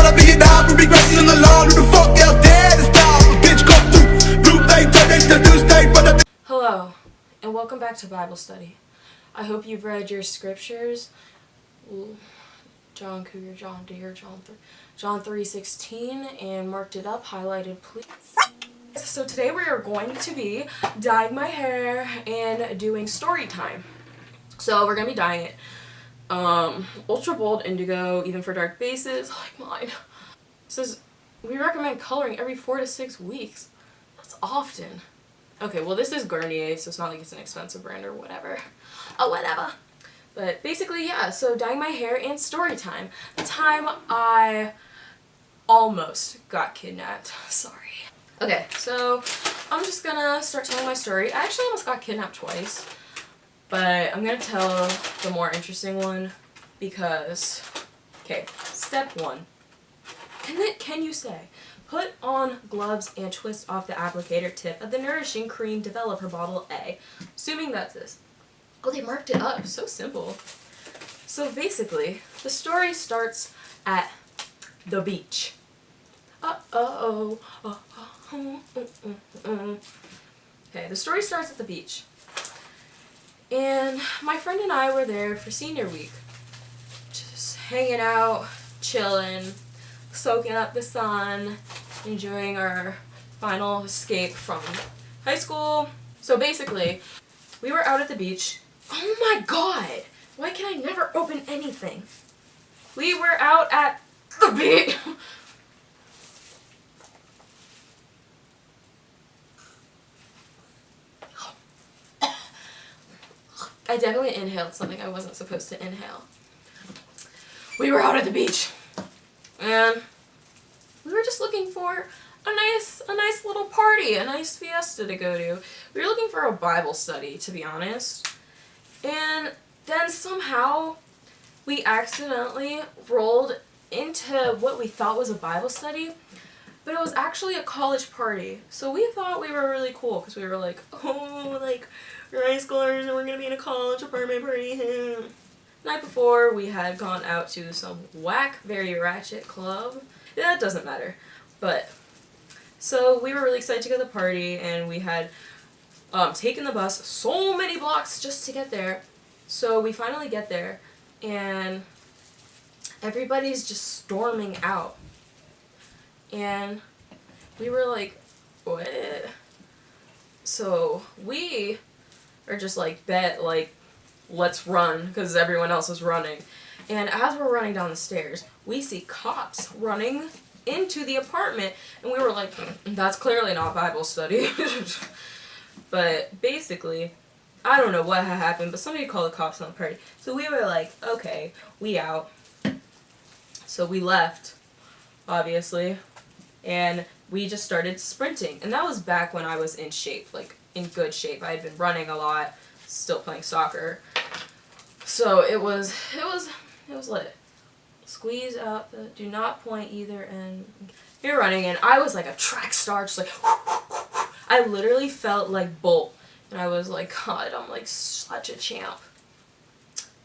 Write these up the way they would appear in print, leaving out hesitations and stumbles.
wanna be a dog, we be racing in the law. Who the fuck else there to stop? A bitch come through, blue they turn into new state, but the Hello, and welcome back to Bible study. I hope you've read your scriptures. Ooh, John Cougar, John Deere, John 3:16, and marked it up, highlighted, please. So today we are going to be dyeing my hair and doing story time. So we're going to be dyeing it ultra bold indigo, even for dark bases, like mine. It says we recommend coloring every 4 to 6 weeks. That's often. Okay, well this is Garnier, so it's not like it's an expensive brand or whatever. Whatever. But basically, yeah, so dyeing my hair and story time. The time I almost got kidnapped. Sorry. Okay, so I'm just gonna start telling my story. I actually almost got kidnapped twice, but I'm gonna tell the more interesting one because, okay, step 1. Can you say, put on gloves and twist off the applicator tip of the nourishing cream developer bottle A. Assuming that's this. Oh, they marked it up. So simple. So basically, the story starts at the beach. Okay, the story starts at the beach. And my friend and I were there for senior week. Just hanging out, chilling, soaking up the sun, enjoying our final escape from high school. So basically, we were out at the beach. Oh my god! Why can I never open anything? We were out at the beach. I definitely inhaled something I wasn't supposed to inhale. We were out at the beach, and we were just looking for a nice little party, a nice fiesta to go to. We were looking for a Bible study, to be honest. And then somehow we accidentally rolled into what we thought was a Bible study, but it was actually a college party. So we thought we were really cool because we were like, oh, like, we're high schoolers and we're gonna be in a college apartment party. The night before, we had gone out to some whack, very ratchet club. Yeah, it doesn't matter. But, so we were really excited to go to the party, and we had taken the bus so many blocks just to get there. So we finally get there, and everybody's just storming out. And we were like, what? So we are just like, bet, like, let's run, because everyone else is running. And as we're running down the stairs, we see cops running into the apartment, and we were like, that's clearly not Bible study. But basically, I don't know what had happened, but somebody called the cops on the party. So we were like, okay, we out. So we left, obviously, and we just started sprinting. And that was back when I was in shape, like in good shape. I had been running a lot, still playing soccer. So it was lit. Squeeze out the, do not point either end. You're running, and I was like a track star, just like, I literally felt like Bolt. And I was like, God, I'm like such a champ.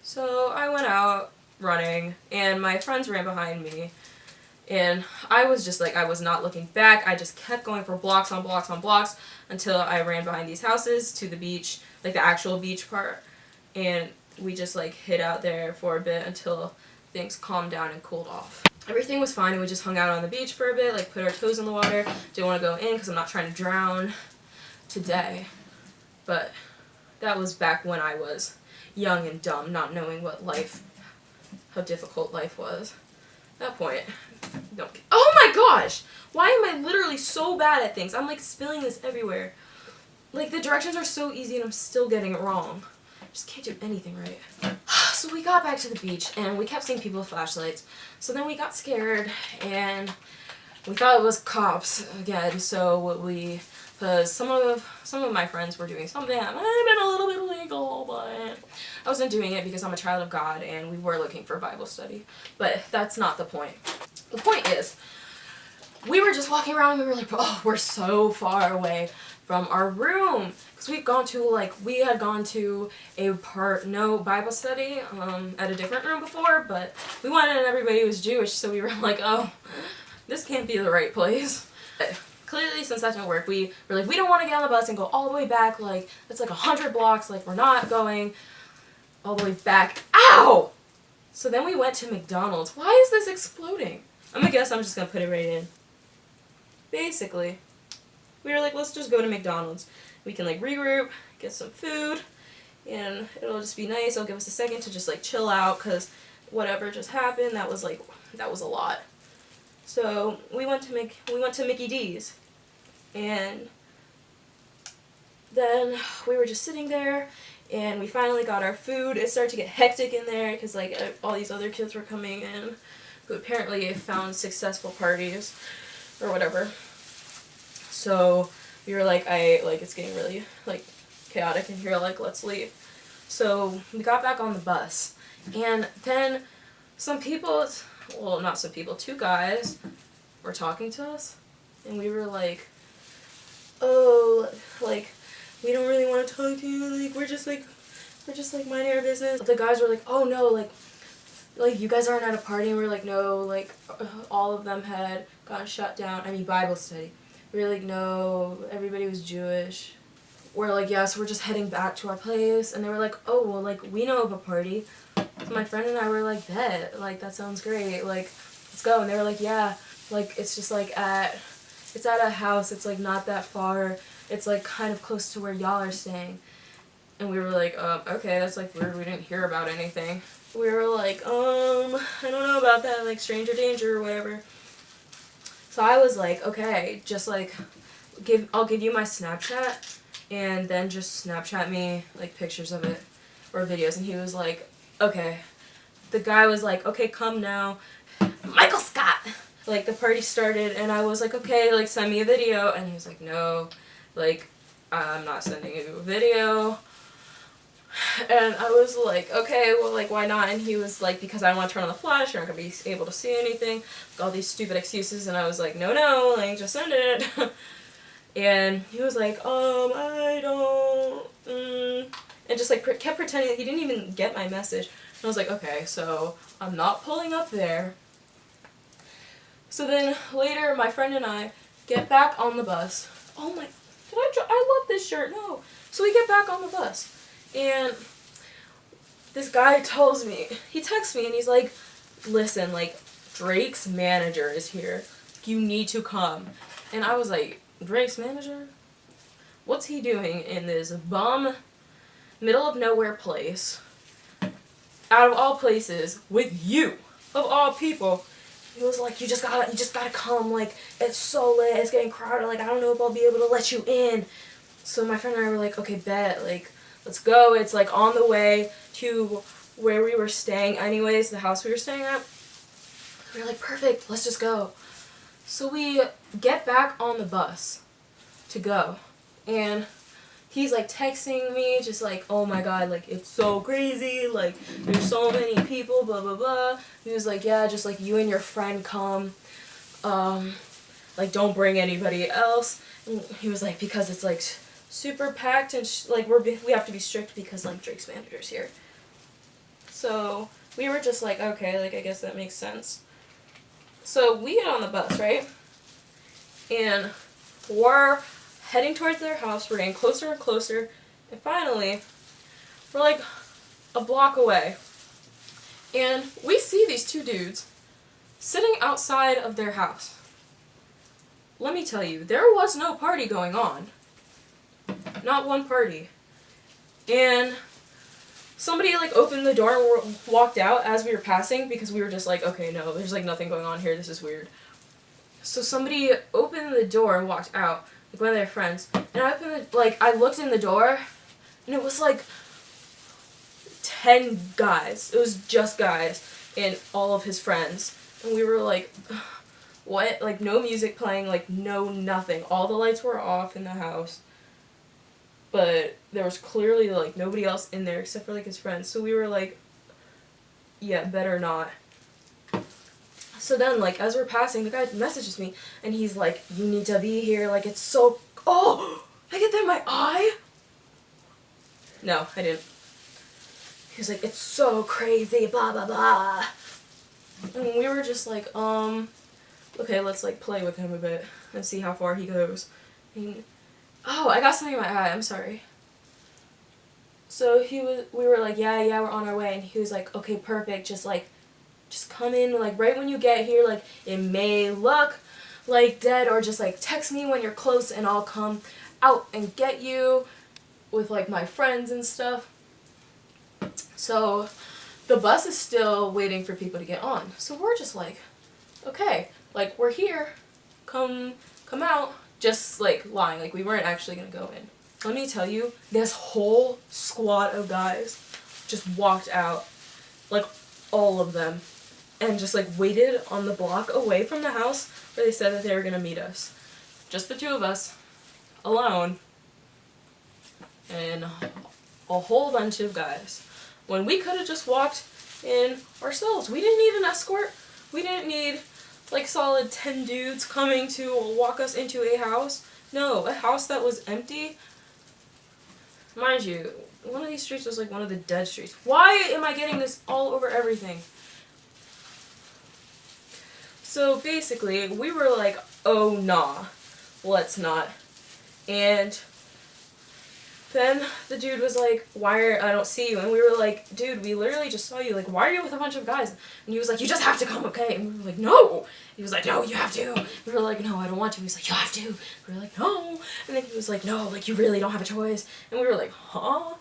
So I went out running, and my friends ran behind me. And I was just like, I was not looking back. I just kept going for blocks on blocks on blocks until I ran behind these houses to the beach, like the actual beach part. And we just like hid out there for a bit until things calmed down and cooled off. Everything was fine, and we just hung out on the beach for a bit, like put our toes in the water. Didn't want to go in because I'm not trying to drown today. But that was back when I was young and dumb, not knowing what life, how difficult life was. At that point, don't. Oh my gosh! Why am I literally so bad at things? I'm like spilling this everywhere. Like the directions are so easy and I'm still getting it wrong. I just can't do anything right. So we got back to the beach, and we kept seeing people with flashlights. So then we got scared, and we thought it was cops again. So because some of my friends were doing something that might have been a little bit illegal, but I wasn't doing it because I'm a child of God, and we were looking for Bible study. But that's not the point. The point is, we were just walking around and we were like, oh, we're so far away from our room. Because we had gone to a Bible study at a different room before, but we went and everybody was Jewish, so we were like, oh, this can't be the right place. Clearly, since that didn't work, we were like, we don't want to get on the bus and go all the way back, like, it's like 100 blocks, like, we're not going all the way back. Ow! So then we went to McDonald's. Why is this exploding? I'm gonna guess I'm just gonna put it right in. Basically, we were like, let's just go to McDonald's. We can, like, regroup, get some food, and it'll just be nice. It'll give us a second to just, like, chill out, because whatever just happened, that was a lot. So we went to Mickey D's, and then we were just sitting there, and we finally got our food. It started to get hectic in there because like all these other kids were coming in, who apparently found successful parties or whatever. So we were like, it's getting really like chaotic in here. Like, let's leave. So we got back on the bus, and then two guys were talking to us, and we were like, oh, like, we don't really want to talk to you, like, we're just minding our business. The guys were like, oh no, like you guys aren't at a party, and we were like, no, like, all of them had gotten shut down. I mean, Bible study. We were like, no, everybody was Jewish. We're like, yes, we're just heading back to our place, and they were like, oh, well, like, we know of a party. So my friend and I were like, bet, like, that sounds great, like, let's go. And they were like, yeah, like, it's just like it's at a house, it's like not that far, it's like kind of close to where y'all are staying. And we were like, okay, that's like weird, we didn't hear about anything. We were like, I don't know about that, like, stranger danger or whatever. So I was like, okay, just like, I'll give you my Snapchat, and then just Snapchat me, like, pictures of it, or videos. And he was like, okay. The guy was like, okay, come now. Michael Scott! Like, the party started, and I was like, okay, like, send me a video. And he was like, no, like, I'm not sending you a video. And I was like, okay, well, like, why not? And he was like, because I don't want to turn on the flash, you're not going to be able to see anything. All these stupid excuses. And I was like, no, like, just send it. And he was like, I don't, and just, like, kept pretending that he didn't even get my message. And I was like, okay, so I'm not pulling up there. So then later, my friend and I get back on the bus. Oh my, I love this shirt, no. So we get back on the bus, and this guy tells me, he texts me, and he's like, listen, like, Drake's manager is here. You need to come. And I was like, Drake's manager? What's he doing in this bum, middle of nowhere place, out of all places, with you, of all people? He was like, you just gotta come, like, it's so lit, it's getting crowded, like, I don't know if I'll be able to let you in. So my friend and I were like, okay, bet, like, let's go. It's, like, on the way to where we were staying anyways, the house we were staying at. We were like, perfect, let's just go. So we get back on the bus to go, and he's, like, texting me, just like, oh my god, like, it's so crazy, like, there's so many people, blah, blah, blah. He was like, yeah, just, like, you and your friend come, like, don't bring anybody else. And he was like, because it's, like, super packed, and, like, we have to be strict because, like, Drake's manager's here. So we were just like, okay, like, I guess that makes sense. So we get on the bus, right? And we're heading towards their house. We're getting closer and closer. And finally, we're like a block away. And we see these two dudes sitting outside of their house. Let me tell you, there was no party going on. Not one party. And somebody, like, opened the door and walked out as we were passing, because we were just like, okay, no, there's, like, nothing going on here, this is weird. So somebody opened the door and walked out, like, one of their friends, and I looked in the door, and it was, like, 10 guys. It was just guys, and all of his friends, and we were like, what? Like, no music playing, like, no nothing. All the lights were off in the house. But there was clearly, like, nobody else in there except for, like, his friends. So we were like, yeah, better not. So then, like, as we're passing, the guy messages me, and he's like, you need to be here, like, it's so, oh, I get that in my eye? No, I didn't. He was like, it's so crazy, blah, blah, blah. And we were just like, okay, let's, like, play with him a bit and see how far he goes. And, oh, I got something in my eye, I'm sorry. So we were like, yeah, we're on our way, and he was like, okay, perfect, just come in, like, right when you get here, like, it may look, like, dead, or just, like, text me when you're close, and I'll come out and get you with, like, my friends and stuff. So, the bus is still waiting for people to get on. So we're just like, okay, like, we're here, come out, just, like, lying, like, we weren't actually gonna go in. Let me tell you, this whole squad of guys just walked out, like, all of them, and just, like, waited on the block away from the house where they said that they were gonna meet us. Just the two of us, alone, and a whole bunch of guys. When we could have just walked in ourselves. We didn't need an escort. We didn't need, like, solid 10 dudes coming to walk us into a house. No, a house that was empty. Mind you, one of these streets was, like, one of the dead streets. Why am I getting this all over everything? So basically, we were like, oh nah, let's not. And then the dude was like, I don't see you. And we were like, dude, we literally just saw you. Like, why are you with a bunch of guys? And he was like, you just have to come, okay? And we were like, no. He was like, no, you have to. We were like, no, I don't want to. He was like, you have to. We were like, no. And then he was like, no, like, you really don't have a choice. And we were like, huh?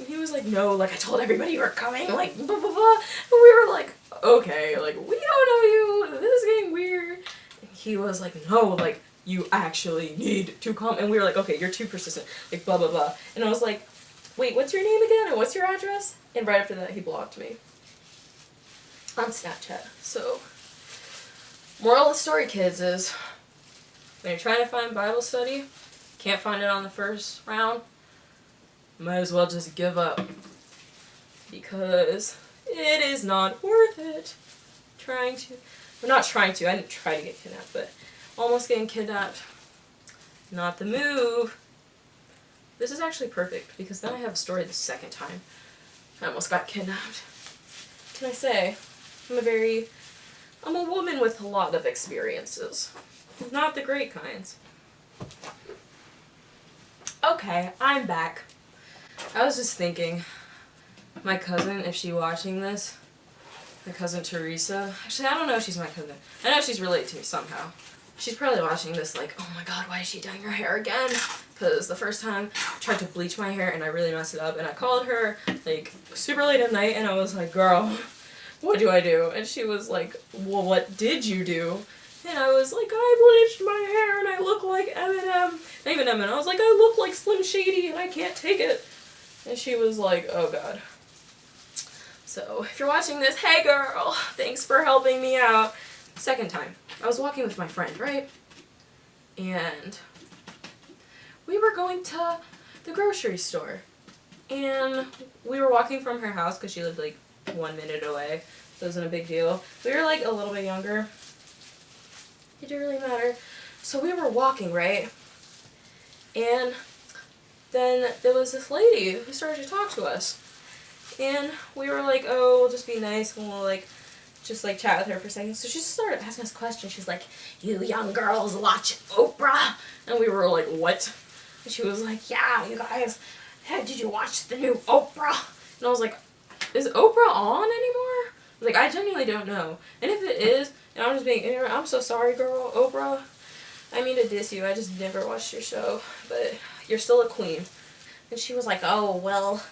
And he was like, no, like, I told everybody you were coming, like, blah, blah, blah. And we were like, okay, like, we don't know you. This is getting weird. And he was like, no, like, you actually need to come. And we were like, okay, you're too persistent, like, blah, blah, blah. And I was like, wait, what's your name again? And what's your address? And right after that, he blocked me on Snapchat. So, moral of the story, kids, is when you're trying to find Bible study, can't find it on the first round, might as well just give up. Because it is not worth it. I didn't try to get kidnapped, but almost getting kidnapped. Not the move. This is actually perfect, because then I have a story the second time I almost got kidnapped. Can I say, I'm a woman with a lot of experiences. Not the great kinds. Okay, I'm back. I was just thinking, my cousin, if she's watching this, my cousin Teresa, actually I don't know if she's my cousin. I know she's related to me somehow. She's probably watching this like, oh my god, why is she dyeing her hair again? Because the first time I tried to bleach my hair and I really messed it up, and I called her like super late at night and I was like, girl, what do I do? And she was like, well, what did you do? And I was like, I bleached my hair and I look like Eminem. Not even Eminem. I was like, I look like Slim Shady and I can't take it. And she was like, oh god. So, if you're watching this, hey girl, thanks for helping me out. Second time, I was walking with my friend, right? And we were going to the grocery store. And we were walking from her house because she lived like 1 minute away. So it wasn't a big deal. We were like a little bit younger. It didn't really matter. So we were walking, right? And then there was this lady who started to talk to us. And we were like, oh, we'll just be nice and we'll like just like chat with her for a second. So she started asking us questions. She's like, you young girls watch Oprah? And we were like, what? And she was like, yeah, you guys, hey, did you watch the new Oprah? And I was like, is Oprah on anymore? Like, I genuinely don't know. And if it is, and I'm just being ignorant, I'm so sorry, girl, Oprah. I mean to diss you, I just never watched your show, but you're still a queen. And she was like, oh, well,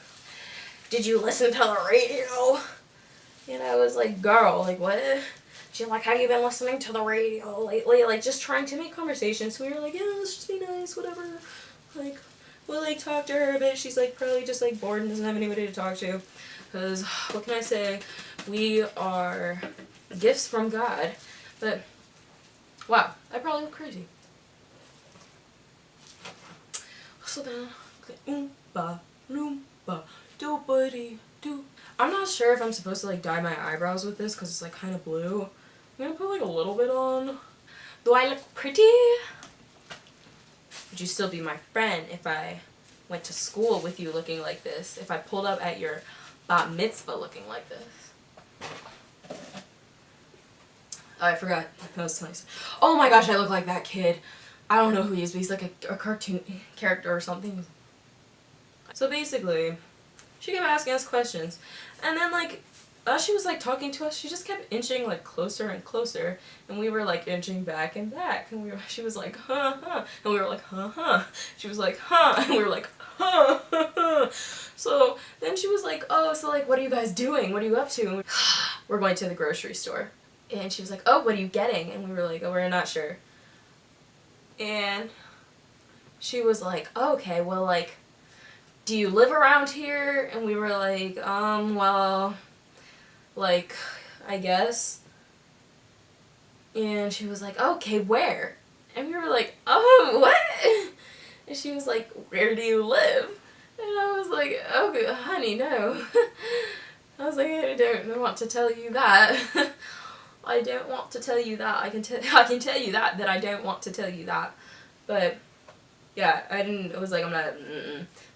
did you listen to the radio? And I was like, girl, like, what? She's like, have you been listening to the radio lately? Like, just trying to make conversation. So we were like, yeah, let's just be nice, whatever. Like, we'll, like, talk to her a bit. She's, like, probably just, like, bored and doesn't have anybody to talk to. Because, what can I say? We are gifts from God. But, wow, I probably look crazy. So then, oompa, loompa, do-buddy, do. I'm not sure if I'm supposed to, like, dye my eyebrows with this because it's, like, kind of blue. gonna put like a little bit on. Do I look pretty? Would you still be my friend if I went to school with you looking like this? If I pulled up at your bat mitzvah looking like this? Oh, I forgot. I was telling you. Oh my gosh, I look like that kid. I don't know who he is, but he's like a cartoon character or something. So basically, she kept asking us questions. And then like, as she was like talking to us, she just kept inching like closer and closer. And we were like inching back and back. And she was like, huh, huh. And we were like, huh, huh. She was like, huh. And we were like, huh, huh, huh. So then she was like, oh, so like, what are you guys doing? What are you up to? And we're going to the grocery store. And she was like, oh, what are you getting? And we were like, oh, we're not sure. And she was like, oh, okay, well, like, do you live around here? And we were like, well, like, I guess. And she was like, okay, where? And we were like, oh, what? And she was like, where do you live? And I was like, oh, honey, no. I was like, I don't want to tell you that. I don't want to tell you that. I can tell you that I don't want to tell you that. But yeah, I was like, I'm not.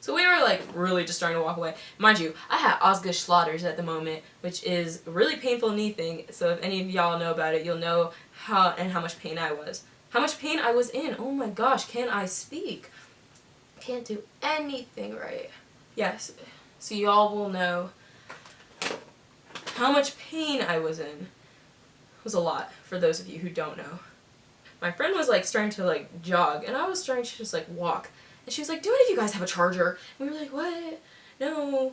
So we were like really just starting to walk away. Mind you, I had Osgood Schlatter's at the moment, which is a really painful knee thing. So if any of y'all know about it, you'll know how much pain I was. How much pain I was in. Oh my gosh, can I speak? Can't do anything right. Yes. So y'all will know how much pain I was in. It was a lot for those of you who don't know. My friend was like starting to like jog and I was starting to just like walk. And she was like, do any of you guys have a charger? And we were like, what? No.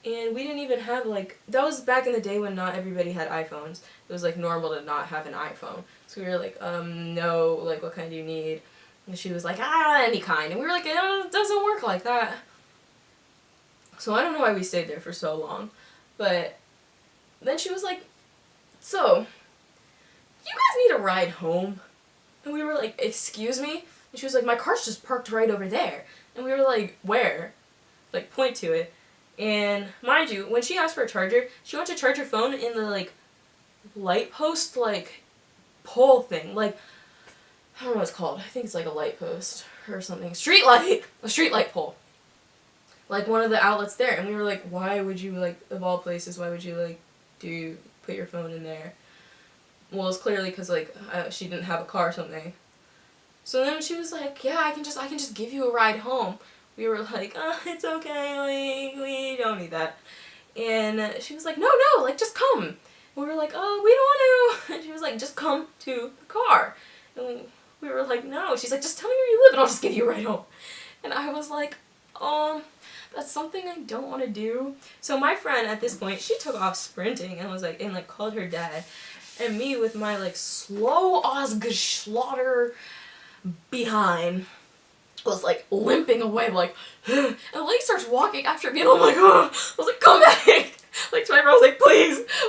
And we didn't even have like, that was back in the day when not everybody had iPhones. It was like normal to not have an iPhone. So we were like, no, like what kind do you need? And she was like, any kind. And we were like, it doesn't work like that. So I don't know why we stayed there for so long. But then she was like, so, you guys need a ride home? And we were like, excuse me? And she was like, my car's just parked right over there. And we were like, where? Like, point to it. And mind you, when she asked for a charger, she went to charge her phone in the, like, light post, like, pole thing. Like, I don't know what it's called. I think it's like a light post or something. Street light! A street light pole. Like, one of the outlets there. And we were like, why would you, like, of all places, why would you, like, put your phone in there? Well, it's clearly because, like, she didn't have a car or something. So then she was like, yeah, I can just give you a ride home. We were like, it's okay, we don't need that. And she was like, no, like, just come. And we were like, oh, we don't want to. And she was like, just come to the car. And we were like, no. She's like, just tell me where you live and I'll just give you a ride home. And I was like, that's something I don't want to do. So my friend at this point, she took off sprinting and was like, and like called her dad. And me with my like slow Osgood Schlatter behind was like limping away like and the lady starts walking after me and I'm like, oh. I was like, come back. Like to my friend, I was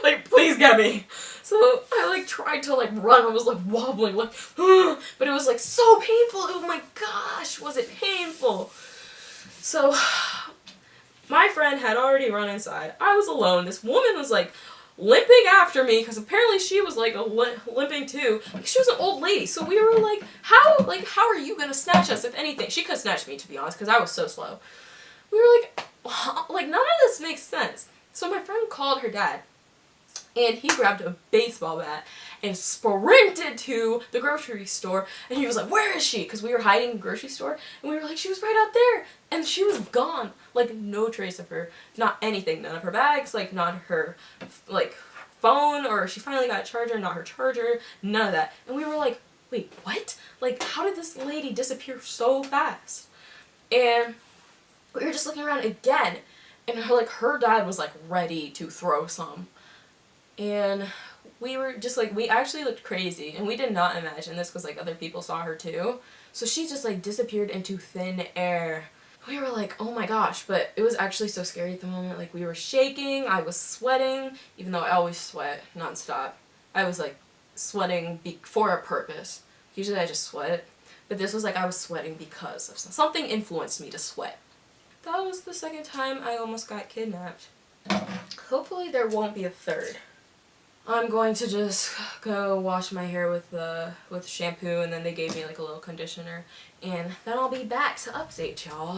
like, please get me. So I like tried to like run. I was like wobbling like but it was like so painful. Oh my gosh, was it painful. So my friend had already run inside. I was alone. This woman was like limping after me because apparently she was like limping too. Like, she was an old lady, so we were like, how are you gonna snatch us if anything? She could snatch me, to be honest, because I was so slow. We were like none of this makes sense. So my friend called her dad, and he grabbed a baseball bat and sprinted to the grocery store. And he was like, where is she? Because we were hiding in the grocery store, and we were like, she was right out there, and she was gone. Like, no trace of her. Not anything. None of her bags. Like, not her, like, phone. Or she finally got a charger. Not her charger. None of that. And we were like, wait, what? Like, how did this lady disappear so fast? And we were just looking around again. And her dad was, like, ready to throw some. And we were just, like, we actually looked crazy. And we did not imagine this because, like, other people saw her, too. So she just, like, disappeared into thin air. We were like, oh my gosh, but it was actually so scary at the moment. Like, we were shaking, I was sweating, even though I always sweat nonstop. I was, like, sweating for a purpose. Usually I just sweat, but this was like I was sweating because of something influenced me to sweat. That was the second time I almost got kidnapped. Hopefully there won't be a third. I'm going to just go wash my hair with shampoo, and then they gave me like a little conditioner, and then I'll be back to update y'all.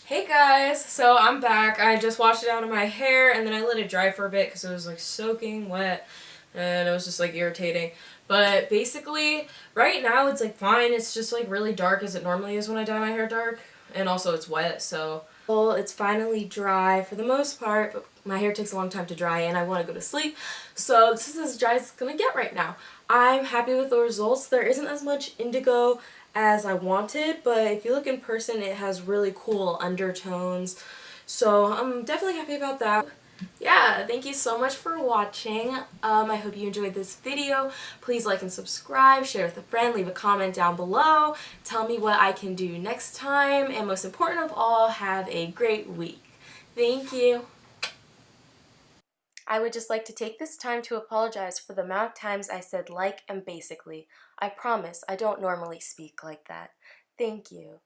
Hey guys, so I'm back. I just washed it out of my hair and then I let it dry for a bit because it was like soaking wet and it was just like irritating. But basically, right now it's like fine. It's just like really dark as it normally is when I dye my hair dark, and also it's wet, so well, it's finally dry for the most part, but my hair takes a long time to dry and I want to go to sleep. So this is as dry as it's gonna get right now. I'm happy with the results. There isn't as much indigo as I wanted, but if you look in person, it has really cool undertones. So I'm definitely happy about that. Yeah, thank you so much for watching. I hope you enjoyed this video. Please like and subscribe, share with a friend, leave a comment down below. Tell me what I can do next time, and most important of all, have a great week. Thank you. I would just like to take this time to apologize for the amount of times I said like and basically. I promise I don't normally speak like that. Thank you.